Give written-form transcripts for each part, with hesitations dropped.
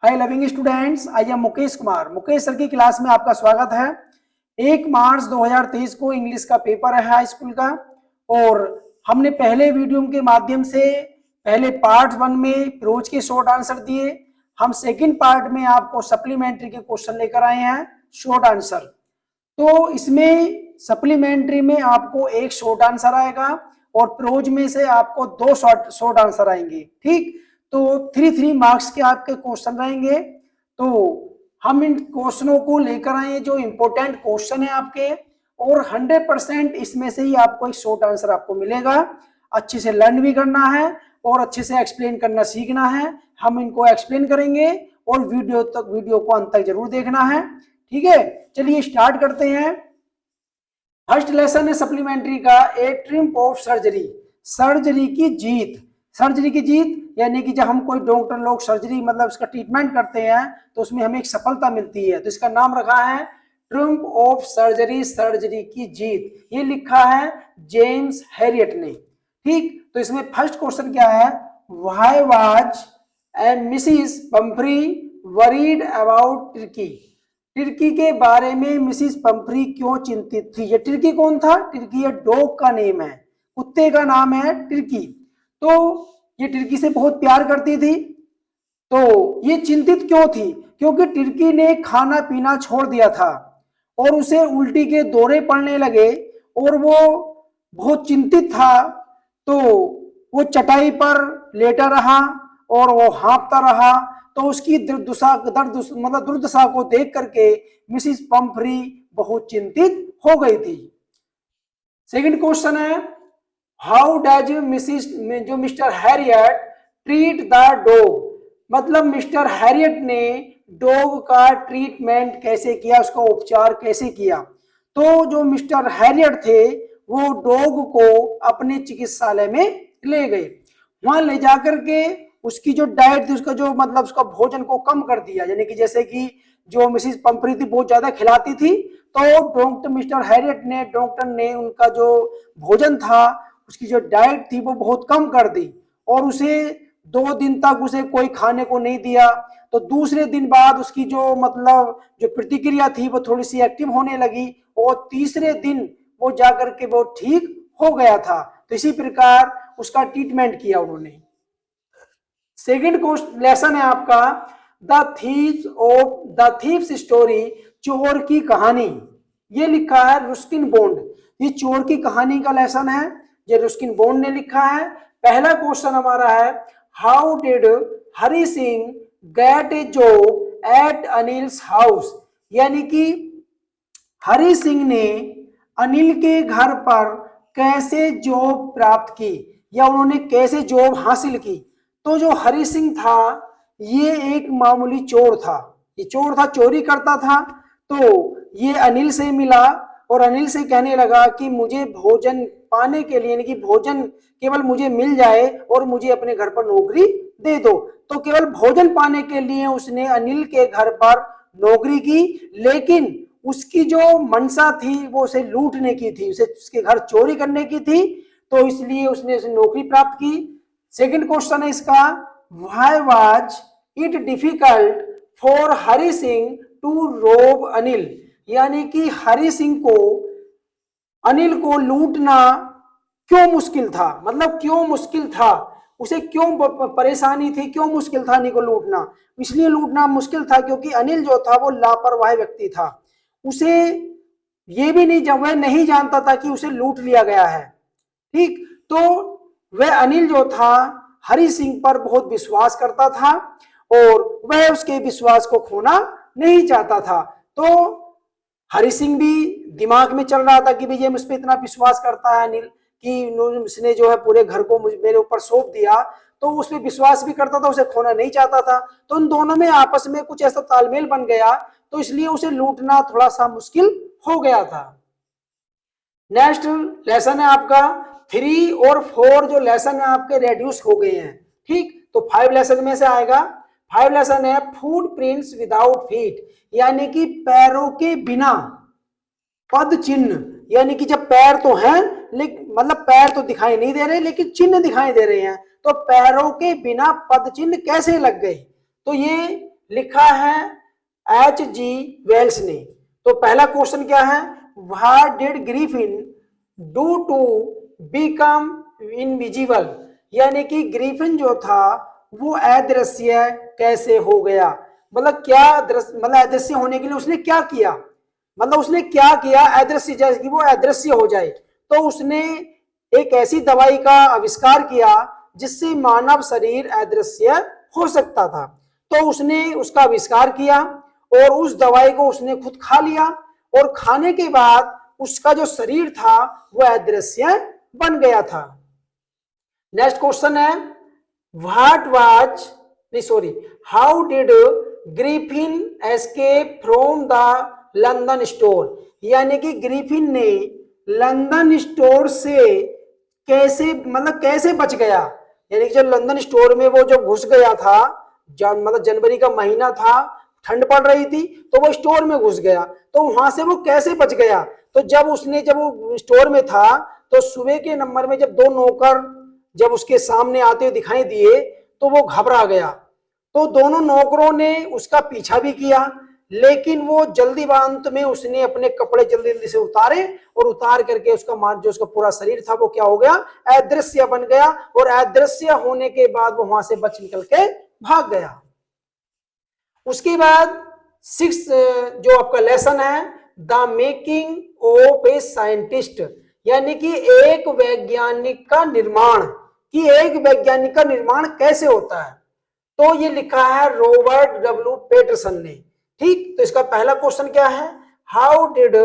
Hi loving students, I am Mukesh Kumar. Mukesh sir की class में आपका स्वागत है। 1 मार्च 2023 को इंग्लिश का पेपर है हाई स्कूल का, और हमने पहले वीडियो के माध्यम से पहले पार्ट 1 में रोज के शॉर्ट आंसर दिए। हम सेकंड पार्ट में आपको सप्लीमेंट्री के क्वेश्चन लेकर आए हैं, शॉर्ट आंसर। तो इसमें सप्लीमेंट्री में आपको एक शॉर्ट आंसर आएगा और प्रोज में से आपको 2 शॉर्ट आंसर आएंगे। ठीक, तो 3 मार्क्स के आपके क्वेश्चन रहेंगे। तो हम इन क्वेश्चनों को लेकर आए जो इंपॉर्टेंट क्वेश्चन है आपके, और 100% इसमें से ही आपको एक शॉर्ट आंसर आपको मिलेगा। अच्छे से लर्न भी करना है और अच्छे से एक्सप्लेन करना सीखना है। हम इनको एक्सप्लेन करेंगे और वीडियो को अंत तक जरूर देखना है। ठीक है, चलिए स्टार्ट करते हैं। फर्स्ट लेसन है सप्लीमेंट्री का, ए ट्रिम्प ऑफ सर्जरी, सर्जरी की जीत। सर्जरी की जीत यानी कि जब हम कोई डॉक्टर लोग सर्जरी मतलब उसका ट्रीटमेंट करते हैं तो उसमें हमें एक सफलता मिलती है, तो इसका नाम रखा है ट्रिम्प ऑफ सर्जरी, सर्जरी की जीत। ये लिखा है जेम्स हैरियट ने। ठीक, तो इसमें फर्स्ट क्वेश्चन क्या है, why was and Mrs Pomfrey worried about Turkey. Turkey के बारे में मिसिस पंफ्री क्यों चिंतित थी। ये टर्की कौन था? टर्की ये डॉग का नेम है, कुत्ते का नाम है टर्की। तो ये टर्की से बहुत प्यार करती थी। तो ये चिंतित क्यों थी? क्योंकि टर्की ने खाना पीना छोड़ दिया था और उसे उल्टी के दौरे पड़ने लगे और वो बहुत चिंतित था। तो वो चटाई पर लेटा रहा और वो हाँफता रहा। तो उसकी दुर्दशा को देख करके मिसिस पंफ्री बहुत चिंतित हो गई थी। सेकंड क्वेश्चन है, how does mister Harriet treat the dog. मतलब मिस्टर हैरियट ने डॉग का ट्रीटमेंट कैसे किया, उसका उपचार कैसे किया। तो जो मिस्टर हैरियट थे वो डॉग को अपने चिकित्सालय में ले गए। वहां ले जाकर के उसकी जो डाइट थी, उसका जो मतलब उसका भोजन को कम कर दिया। यानी कि जैसे कि जो मिसिस पंफ्री थी बहुत ज्यादा खिलाती थी, तो मिस्टर हैरियट ने डॉक्टर ने उनका जो भोजन था, उसकी जो डाइट थी वो बहुत कम कर दी और उसे 2 दिन तक उसे कोई खाने को नहीं दिया। तो दूसरे दिन बाद उसकी जो मतलब जो प्रतिक्रिया थी वो थोड़ी सी एक्टिव होने लगी और तीसरे दिन वो जाकर के वो ठीक हो गया था। तो इसी प्रकार उसका ट्रीटमेंट किया उन्होंने। सेकंड लेसन है आपका, द थीव्स स्टोरी, चोर की कहानी। ये लिखा है रुस्किन बॉन्ड। ये चोर की कहानी का लेसन है, ये रुस्किन बॉन्ड ने लिखा है। पहला क्वेश्चन हमारा है, how did Hari Singh gate A job eight Anil's house. यानी कि हरि सिंह ने अनिल के घर पर कैसे जॉब प्राप्त की या उन्होंने कैसे जॉब हासिल की। तो जो हरि सिंह था ये एक मामूली चोर था। ये चोर था, चोरी करता था। तो ये अनिल से मिला और अनिल से कहने लगा कि मुझे भोजन पाने के लिए, यानी कि भोजन केवल मुझे मिल जाए और मुझे अपने घर पर नौकरी दे दो। तो केवल भोजन पाने के लिए उसने अनिल के घर पर नौकरी की, लेकिन उसकी जो मंशा थी वो उसे लूटने की थी, उसे उसके घर चोरी करने की थी। तो इसलिए उसने उसे नौकरी प्राप्त की। सेकंड क्वेश्चन है इसका, why was it difficult for Hari Singh to rob Anil. यानी कि हरि सिंह को अनिल को लूटना क्यों मुश्किल था, मतलब क्यों मुश्किल था, उसे क्यों परेशानी थी, क्यों मुश्किल था अनिल को लूटना। इसलिए लूटना मुश्किल था क्योंकि अनिल जो था वो लापरवाह व्यक्ति था। उसे ये भी नहीं, जब वह नहीं जानता था कि उसे लूट लिया गया है। ठीक, तो वह अनिल जो था हरि सिंह पर बहुत विश्वास करता था और वह उसके विश्वास को खोना नहीं चाहता था। तो हरि सिंह भी दिमाग में चल रहा था कि भैया मुझ पर इतना विश्वास करता है अनिल कि उसने जो है पूरे घर को मेरे ऊपर सौंप दिया, तो उस पर विश्वास भी करता था, उसे खोना नहीं चाहता था। तो उन दोनों में आपस में कुछ ऐसा तालमेल बन गया, तो इसलिए उसे लूटना थोड़ा सा मुश्किल हो गया था। नेक्स्ट लेसन है आपका 3 और 4 जो लेसन है आपके रेड्यूस हो गए हैं। ठीक, तो 5 लेसन में से आएगा। 5 लेसन है फुट प्रिंट्स विदाउट फीट, यानी कि पैरों के बिना पद चिन्ह। यानी कि जब पैर तो हैं लेकिन मतलब पैर तो दिखाई नहीं दे रहे लेकिन चिन्ह दिखाई दे रहे हैं, तो पैरों के बिना पद चिन्ह कैसे लग गए। तो ये लिखा है H.G. वेल्स ने। तो पहला क्वेश्चन क्या है, what did Griffin do to become invisible, यानी कि ग्रिफिन जो था वो अदृश्य कैसे हो गया, मतलब क्या मतलब अदृश्य होने के लिए उसने क्या किया, मतलब उसने क्या किया अदृश्य, जैसे कि वो अदृश्य हो जाए। तो उसने एक ऐसी दवाई का आविष्कार किया जिससे मानव शरीर अदृश्य हो सकता था। तो उसने उसका आविष्कार किया और उस दवाई को उसने खुद खा लिया और खाने के बाद उसका जो शरीर था वो अदृश्य बन गया था। नेक्स्ट क्वेश्चन है, व्हाट वाज नहीं sorry how did Griffin escape from the London store, यानी कि ग्रिफिन ने लंदन स्टोर से कैसे मतलब कैसे बच गया, यानी कि जब लंदन स्टोर में वो जो घुस गया था, मतलब जनवरी का महीना था, ठंड पड़ रही थी, तो वो स्टोर में घुस गया, तो वहां से वो कैसे बच गया। तो जब वो स्टोर में था तो सुबह के नंबर में जब दो नौकर जब उसके सामने आते दिखाई दिए तो वो घबरा गया। तो दोनों नौकरों ने उसका पीछा भी किया, लेकिन वो जल्दीबांत में उसने अपने कपड़े जल्दी जल्दी से उतारे और उतार करके उसका पूरा शरीर था वो क्या हो गया, अदृश्य बन गया, और अदृश्य होने के बाद वो वहां से बच निकल के भाग गया। उसके बाद 6 जो आपका लेसन है, the making of a scientist, यानी कि एक वैज्ञानिक का निर्माण, कि एक वैज्ञानिक का निर्माण कैसे होता है। तो ये लिखा है रॉबर्ट डब्ल्यू पेटरसन ने। ठीक, तो इसका पहला क्वेश्चन क्या है, how did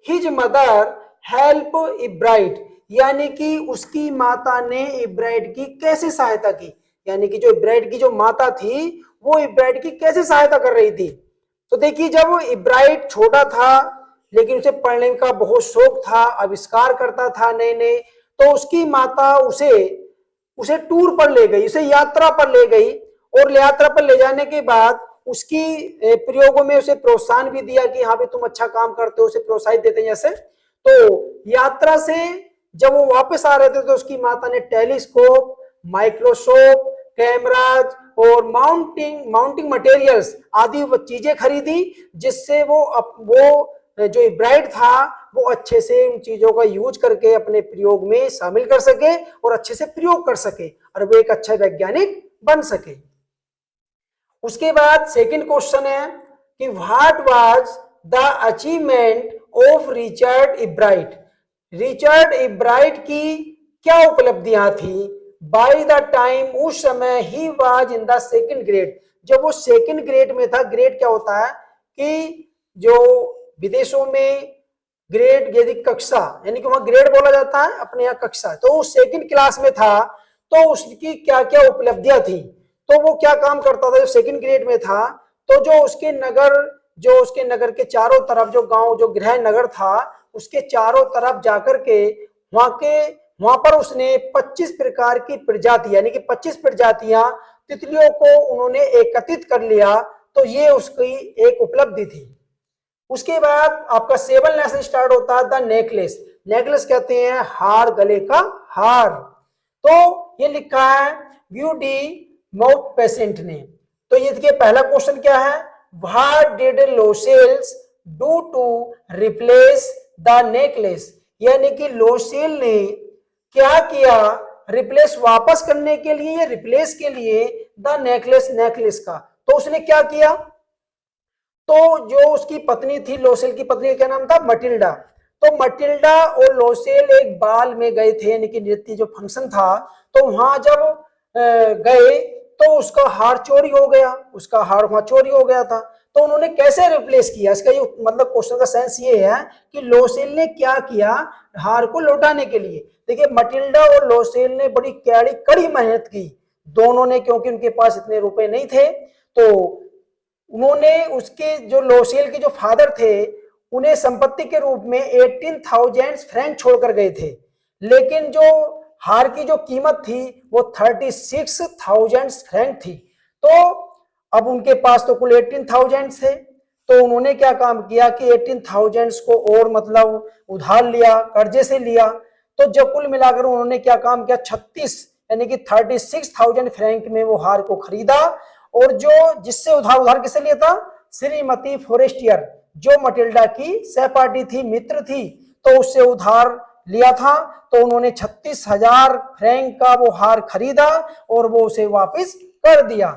his mother help Ebright, यानी कि उसकी माता ने इब्राइट की कैसे सहायता की, यानी कि जो इब्राइट की जो माता थी वो इब्राइट की कैसे सहायता कर रही थी। तो देखिए, जब इब्राइट छोटा था लेकिन उसे पढ़ने का बहुत शौक था, आविष्कार करता था नए नए, तो उसकी माता उसे टूर पर ले गई, उसे यात्रा पर ले गई, और यात्रा पर ले जाने के बाद उसकी प्रयोगों में उसे प्रोत्साहन भी दिया कि हाँ भाई तुम अच्छा काम करते हो, उसे प्रोत्साहित देते हैं जैसे। तो यात्रा से जब वो वापस आ रहे थे तो उसकी माता ने टेलीस्कोप, माइक्रोस्कोप, कैमराज और माउंटिंग मटेरियल्स आदि वो चीजें खरीदी, जिससे वो जो इब्राइट था वो अच्छे से उन चीजों का यूज करके अपने प्रयोग में शामिल कर सके और अच्छे से प्रयोग कर सके और वो एक अच्छा वैज्ञानिक बन सके। उसके बाद सेकंड क्वेश्चन है कि what was the achievement of Richard Ebright, Richard Ebright की क्या उपलब्धियां थी बाय द टाइम, उस समय he was in the second grade, जब वो सेकंड ग्रेड में था। ग्रेड क्या होता है कि जो विदेशों में ग्रेड यदि कक्षा, यानी कि वहां ग्रेड बोला जाता है, अपने यहाँ कक्षा, तो वो सेकंड क्लास में था। तो उसकी क्या क्या उपलब्धियां थी, तो वो क्या काम करता था, जो सेकंड ग्रेड में था, तो जो उसके नगर के चारों तरफ जो गांव जो गृह नगर था उसके चारों तरफ जाकर के वहां पर उसने 25 प्रकार की प्रजाति, यानी कि 25 प्रजातियां तितलियों को उन्होंने एकत्रित कर लिया। तो ये उसकी एक उपलब्धि थी। उसके बाद आपका 7 लेसन स्टार्ट होता है द नेकलेस, नेकलेस कहते हैं हार, गले का हार। तो ये लिखा है ब्यूटी माउथ पेशेंट ने। तो ये देखिए पहला क्वेश्चन क्या है, what did Loisels do to replace the necklace, यानी कि लोसेल ने क्या किया रिप्लेस वापस करने के लिए, रिप्लेस के लिए द नेकलेस का। तो उसने क्या किया, तो जो उसकी पत्नी थी, लोसेल की पत्नी का क्या नाम था, मटिल्डा। तो मटिल्डा और लोसेल एक बाल में गए थे, यानी कि नृत्य जो फंक्शन था, तो वहां जब गए तो उसका हार चोरी हो गया, उसका हार वहां चोरी हो गया था। तो उन्होंने कैसे रिप्लेस किया, इसका ये मतलब क्वेश्चन का सेंस ये है कि लोसेल ने क्या किया हार को लौटाने के लिए। देखिए मटिल्डा और लोसेल ने बड़ी कड़ी मेहनत की दोनों ने, क्योंकि उनके पास इतने रुपए नहीं थे। तो उन्होंने उसके जो लोसेल के जो फादर थे उन्हें संपत्ति के रूप में 18,000 फ्रैंक छोड़कर गए थे, लेकिन जो हार की जो कीमत थी वो 36,000 फ्रैंक थी। तो अब उनके पास तो कुल 18,000 थे, तो उन्होंने क्या काम किया कि 18,000 को और मतलब उधार लिया, कर्जे से लिया। तो जब कुल मिलाकर उन्होंने क्या काम किया, 36 यानी कि 36,000 फ्रैंक में वो हार को खरीदा और जो जिससे उधार किससे लिया था, श्रीमती फोरेस्टियर, जो मटिल्डा की सहपाठी थी, मित्र थी, तो उससे उधार लिया था। तो उन्होंने 36,000 फ्रैंक का वो हार खरीदा और वो उसे वापस कर दिया।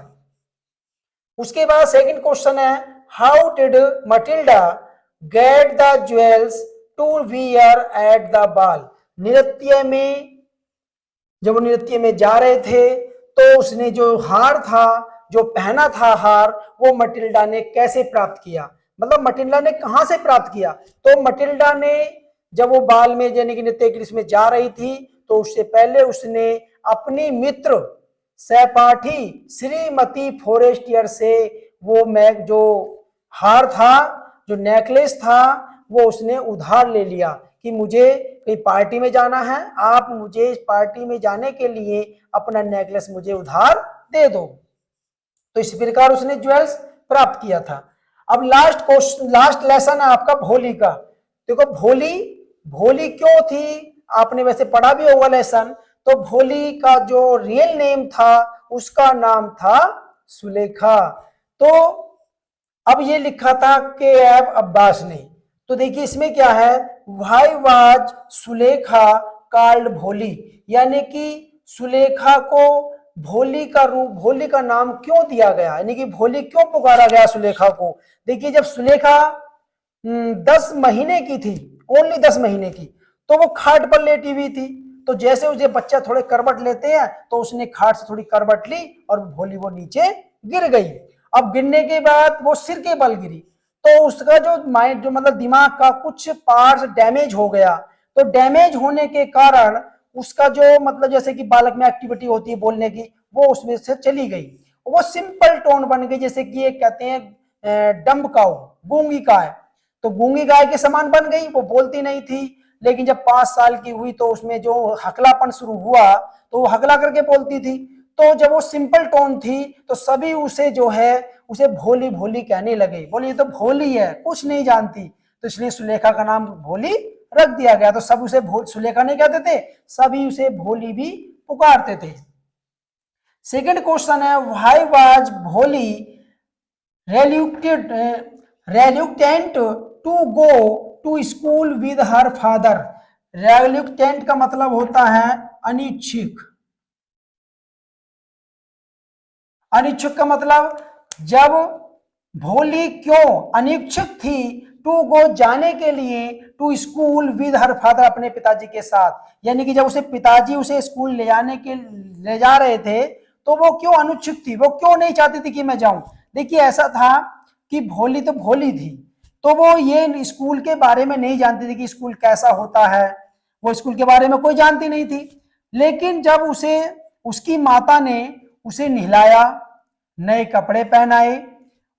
उसके बाद सेकंड क्वेश्चन है, how did Matilda get the jewels to wear at the ball. नृत्य में, जब वो नृत्य में जा रहे थे तो उसने जो हार था, जो पहना था हार, वो मटिल्डा ने कैसे प्राप्त किया, मतलब मटिल्डा ने कहां से प्राप्त किया। तो मटिल्डा ने जब वो बाल में यानी कि नृत्य के में जा रही थी तो उससे पहले उसने अपनी मित्र सहपाठी श्रीमती फोरेस्टियर से वो जो हार था, जो नेकलेस था, वो उसने उधार ले लिया कि मुझे कहीं पार्टी में जाना है, आप मुझे इस पार्टी में जाने के लिए अपना नेकलेस मुझे उधार दे दो। तो इस प्रकार उसने ज्वेल्स प्राप्त किया था। अब लास्ट क्वेश्चन, लास्ट लेसन है आपका भोली का। देखो भोली, भोली क्यों थी, आपने वैसे पढ़ा भी होगा लेसन। तो भोली का जो रियल नेम था उसका नाम था सुलेखा। तो अब ये लिखा था के एब अब्बास ने। तो देखिए इसमें क्या है, वाई वाज सुलेखा कॉल्ड भोली, यानी कि सुलेखा को भोली का रूप, भोली का नाम क्यों दिया गया, यानी कि भोली क्यों पुकारा गया सुलेखा को। देखिए जब सुलेखा 10 महीने की थी, ओनली 10 महीने की, तो वो खाट पर लेटी हुई थी। तो जैसे उसे बच्चा थोड़े करवट लेते हैं तो उसने खाट से थोड़ी करवट ली और भोली वो नीचे गिर गई। अब गिरने के बाद वो सिर के बल गिरी, तो उसका जो माइंड, जो मतलब दिमाग का कुछ पार्ट्स डैमेज हो गया। तो डैमेज होने के कारण उसका जो मतलब जैसे कि बालक में एक्टिविटी होती है बोलने की, वो उसमें से चली गई। वो सिंपल टोन बन गई, जैसे कि ये कहते हैं डम्ब काउ, गूंगी गाय। तो गूंगी गाय के समान बन गई, वो बोलती नहीं थी। लेकिन जब 5 साल की हुई तो उसमें जो हकलापन शुरू हुआ तो वो हकला करके बोलती थी। तो जब वो सिंपल टोन थी तो सभी उसे जो है उसे भोली भोली कहने लगे, बोले ये तो भोली है, कुछ नहीं जानती। तो इसलिए सुलेखा का नाम भोली रख दिया गया। तो सब उसे सुलेखा नहीं कहते थे, सभी उसे भोली भी पुकारते थे। सेकंड क्वेश्चन है, व्हाई वाज भोली reluctant to go to school with her father। reluctant का मतलब होता है अनिच्छुक। अनिच्छुक का मतलब जब भोली क्यों अनिच्छुक थी टू गो जाने के लिए, to school with her father अपने पिताजी के साथ, यानी कि जब उसे पिताजी उसे स्कूल ले जा रहे थे तो वो क्यों अनिच्छुक थी, वो क्यों नहीं चाहती थी कि मैं जाऊं। देखिए ऐसा था कि भोली तो भोली थी, तो वो ये स्कूल के बारे में नहीं जानती थी कि स्कूल कैसा होता है, वो स्कूल के बारे में कोई जानती नहीं थी। लेकिन जब उसे उसकी माता ने उसे नहलाया, नए कपड़े पहनाए,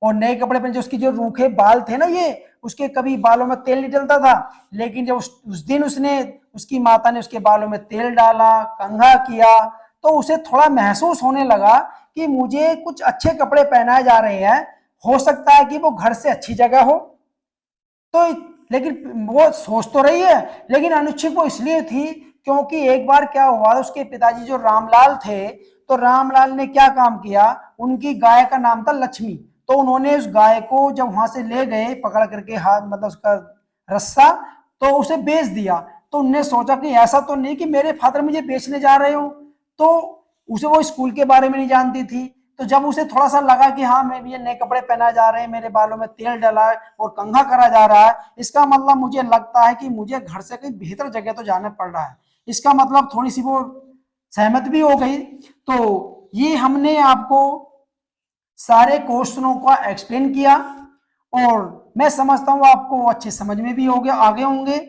और नए कपड़े पहने, जो उसकी जो रूखे बाल थे ना, ये उसके कभी बालों में तेल नहीं डलता था, लेकिन जब उस दिन उसकी माता ने उसके बालों में तेल डाला, कंघा किया, तो उसे थोड़ा महसूस होने लगा कि मुझे कुछ अच्छे कपड़े पहनाए जा रहे हैं, हो सकता है कि वो घर से अच्छी जगह हो। तो लेकिन वो सोच तो रही है, लेकिन अनिच्छुक वो इसलिए थी क्योंकि एक बार क्या हुआ, उसके पिताजी जो रामलाल थे, तो रामलाल ने क्या काम किया, उनकी गाय का नाम था लक्ष्मी। तो उन्होंने उस गाय को जब वहां से ले गए पकड़ करके हाथ, मतलब उसका रस्सा, तो उसे बेच दिया। तो उन्होंने सोचा कि ऐसा तो नहीं कि मेरे फादर मुझे बेचने जा रहे हो। तो उसे वो स्कूल के बारे में नहीं जानती थी। तो जब उसे थोड़ा सा लगा कि हाँ मैं ये नए कपड़े पहना जा रहे हैं, मेरे बालों में तेल डला है और कंघा करा जा रहा है, इसका मतलब मुझे लगता है कि मुझे घर से कहीं बेहतर जगह तो जाना पड़ रहा है, इसका मतलब थोड़ी सी वो सहमत भी हो गई। तो ये हमने आपको सारे क्वेश्चनों का एक्सप्लेन किया और मैं समझता हूँ आपको अच्छे समझ में भी हो गया, आगे होंगे।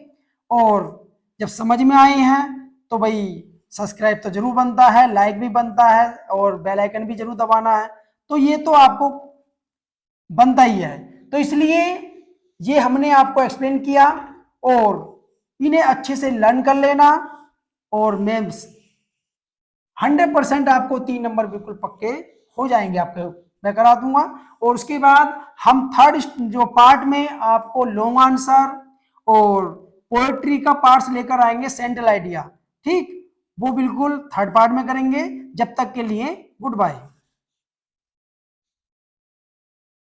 और जब समझ में आए हैं तो भाई सब्सक्राइब तो जरूर बनता है, लाइक भी बनता है और बेल आइकन भी जरूर दबाना है। तो ये तो आपको बनता ही है। तो इसलिए ये हमने आपको एक्सप्लेन किया और इन्हें अच्छे से लर्न कर लेना और मैं 100% आपको 3 नंबर बिल्कुल पक्के हो जाएंगे, आपके मैं करा दूंगा। और उसके बाद हम थर्ड जो पार्ट में आपको लॉन्ग आंसर और पोएट्री का पार्ट्स लेकर आएंगे, सेंट्रल आइडिया, ठीक, वो बिल्कुल थर्ड पार्ट में करेंगे। जब तक के लिए गुड बाय।